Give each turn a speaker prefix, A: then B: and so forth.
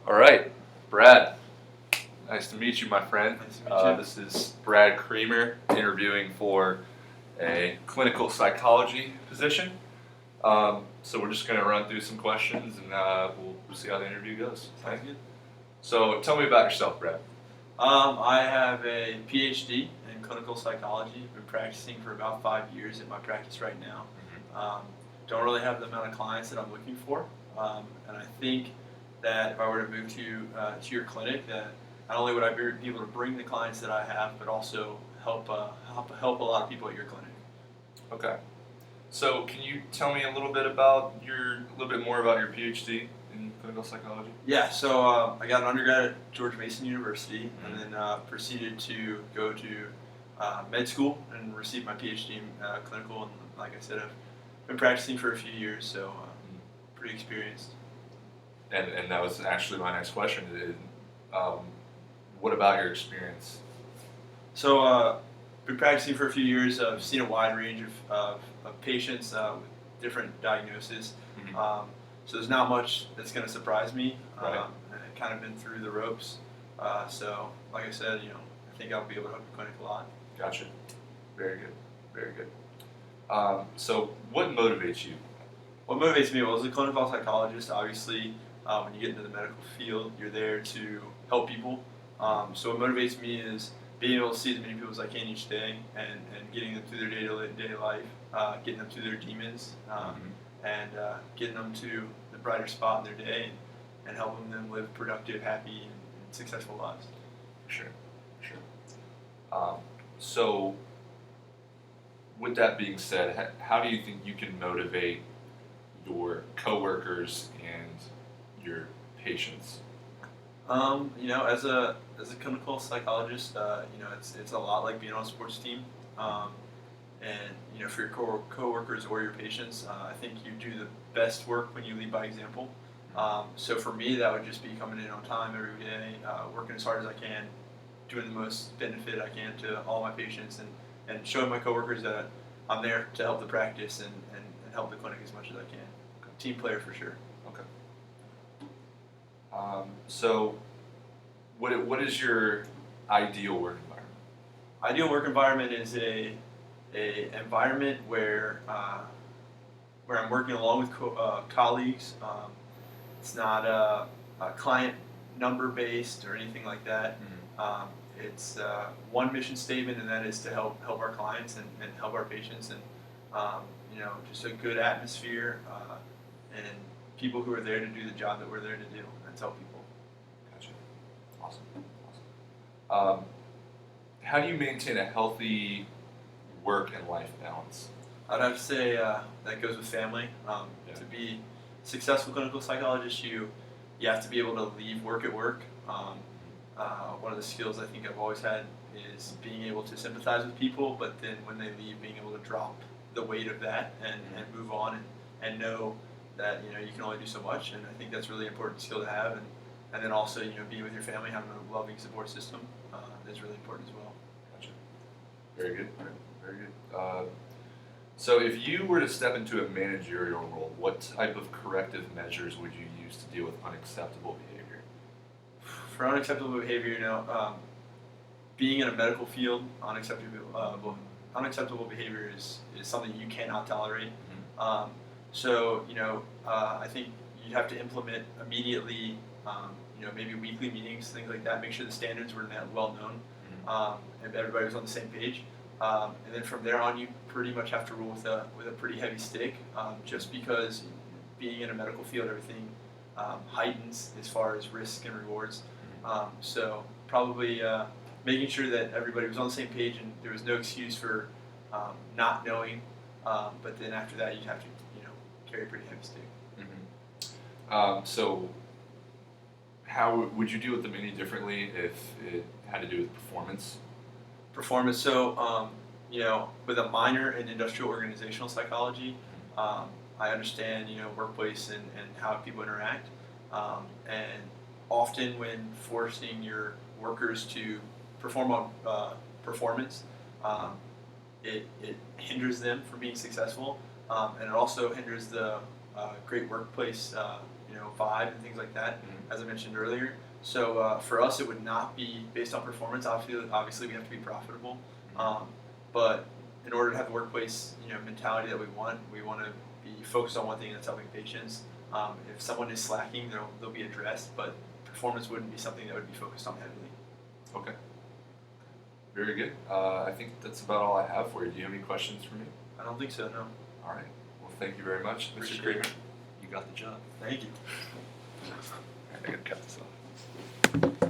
A: All right, Brad. Nice to meet you, my friend.
B: Nice to meet you.
A: This is Brad Creamer interviewing for a clinical psychology position. So we're just going to run through some questions and we'll see how the interview goes.
B: Sounds good.
A: So tell me about yourself, Brad.
B: I have a PhD in clinical psychology. Been practicing for about 5 years in my practice right now. Don't really have the amount of clients that I'm looking for, and I think that if I were to move to your clinic, that not only would I be able to bring the clients that I have, but also help a lot of people at your clinic.
A: Okay. So can you tell me a little bit more about your PhD in clinical psychology?
B: Yeah, so I got an undergrad at George Mason University, and then proceeded to go to med school and receive my PhD in clinical. And like I said, I've been practicing for a few years, so pretty experienced.
A: And that was actually my next question. What about your experience?
B: So been practicing for a few years. I've seen a wide range of patients with different diagnoses. So there's not much that's going to surprise me.
A: Right.
B: And I've kind of been through the ropes. So like I said, I think I'll be able to help the clinic a lot.
A: Gotcha. Very good. Very good. So what motivates you?
B: What motivates me? Well, as a clinical psychologist, obviously, when you get into the medical field, you're there to help people. So what motivates me is being able to see as many people as I can each day and getting them through their day-to-day life, getting them through their demons, and getting them to the brighter spot in their day and helping them live productive, happy, and successful lives.
A: Sure. So with that being said, how do you think you can motivate your coworkers and your patients?
B: As a clinical psychologist, it's a lot like being on a sports team. And for your coworkers or your patients, I think you do the best work when you lead by example. So for me, that would just be coming in on time every day, working as hard as I can, doing the most benefit I can to all my patients, and showing my coworkers that I'm there to help the practice and help the clinic as much as I can. Team player for sure.
A: Okay. So what is your ideal work environment?
B: Ideal work environment is a environment where I'm working along with colleagues. It's not client number based or anything like that. It's one mission statement, and that is to help our clients and help our patients, and just a good atmosphere and people who are there to do the job that we're there to do and tell people.
A: Gotcha. Awesome. How do you maintain a healthy work and life balance?
B: I'd have to say that goes with family. To be a successful clinical psychologist, you have to be able to leave work at work. One of the skills I think I've always had is being able to sympathize with people, but then when they leave, being able to drop the weight of that and move on and know that you can only do so much. And I think that's a really important skill to have. And then also being with your family, having a loving support system is really important as well.
A: Gotcha. Very good. Very good. So if you were to step into a managerial role, what type of corrective measures would you use to deal with unacceptable behavior?
B: For unacceptable behavior, being in a medical field, unacceptable behavior is something you cannot tolerate. So I think you have to implement immediately. Maybe weekly meetings, things like that. Make sure the standards were well known, and everybody was on the same page. And then from there on, you pretty much have to rule with a pretty heavy stick, just because being in a medical field, everything heightens as far as risk and rewards. So probably making sure that everybody was on the same page and there was no excuse for not knowing. But then after that, you'd have to carry a pretty heavy stick.
A: So how would you deal with them any differently if it had to do with performance?
B: Performance. So, with a minor in industrial organizational psychology, I understand, workplace and how people interact. And often when forcing your workers to perform on performance, it hinders them from being successful, and it also hinders the great workplace 5 and things like that,
A: Mhm.
B: as I mentioned earlier. So for us, it would not be based on performance. Obviously, we have to be profitable. But in order to have the workplace, mentality that we want to be focused on one thing, and that's helping patients. If someone is slacking, they'll be addressed, but performance wouldn't be something that would be focused on heavily.
A: Okay. Very good. I think that's about all I have for you. Do you have any questions for me?
B: I don't think so. No.
A: All right. Well, thank you very much, Mr.
B: Appreciate
A: Kramer.
B: it.
A: You got the job.
B: Thank you.
A: I gotta cut this off.